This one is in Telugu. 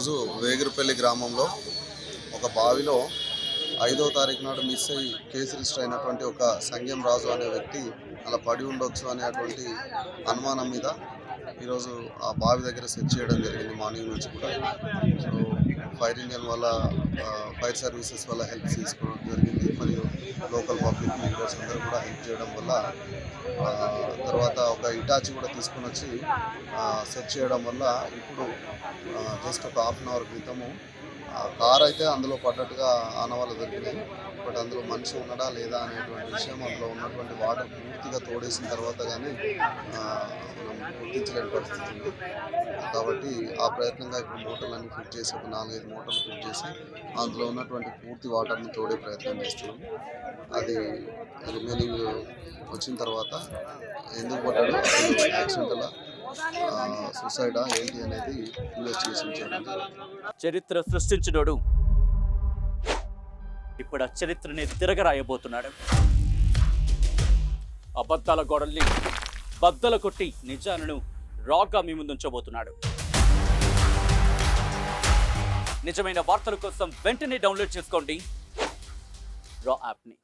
ఈరోజు వేగిరిపల్లి గ్రామంలో ఒక బావిలో 5వ తారీఖు నాడు మిస్ అయ్యి కేసు రిజిస్టర్ అయినటువంటి ఒక సంగ్యం రాజు అనే వ్యక్తి అలా పడి ఉండొచ్చు అనేటువంటి అనుమానం మీద ఈరోజు ఆ బావి దగ్గర సెర్చ్ చేయడం జరిగింది మార్నింగ్ నుంచి కూడా. సో ఫైర్ ఇంజన్ వల్ల ఫైర్ సర్వీసెస్ వల్ల హెల్ప్ తీసుకోవడం జరిగింది, మరియు లోకల్ పబ్లిక్ లీడర్స్ అందరూ కూడా హెల్ప్ చేయడం వల్ల తర్వాత ఒక ఇటాచి కూడా తీసుకొని వచ్చి సెర్చ్ చేయడం వల్ల ఇప్పుడు జస్ట్ ఒక హాఫ్ అన్ అవర్ క్రితము కార్ అయితే అందులో పడ్డట్టుగా ఆనవాళ్ళు దొరికినాయి. బట్ అందులో మనిషి ఉన్నాడా లేదా అనేటువంటి విషయం, అందులో ఉన్నటువంటి వాటర్ పూర్తిగా తోడేసిన తర్వాత కానీ మనం గుర్తించలేని పరిస్థితి ఉంది. కాబట్టి ఆ ప్రయత్నంగా ఇప్పుడు మోటార్లన్నీ ఫిట్ చేసి ఒక 4-5 మోటార్లు ఫిట్ చేసి అందులో ఉన్నటువంటి పూర్తి వాటర్ని తోడే ప్రయత్నం చేస్తున్నాం. అది రిమైనింగ్ వచ్చిన తర్వాత ఎందుకు పడ్డాడో యాక్సిడెంటలా సూసైడా ఏంటి అనేది ఇన్వెస్టిగేషన్ చేయడం జరుగుతుంది. చరిత్ర సృష్టించినోడు ఇప్పుడు ఆ చరిత్రని తిరగరాయబోతున్నాడు. అబద్ధాల గోడల్ని బద్దలు కొట్టి నిజాలను రాగా మీ ముందుంచబోతున్నాడు. నిజమైన వార్తల కోసం వెంటనే డౌన్లోడ్ చేసుకోండి రా యాప్ని.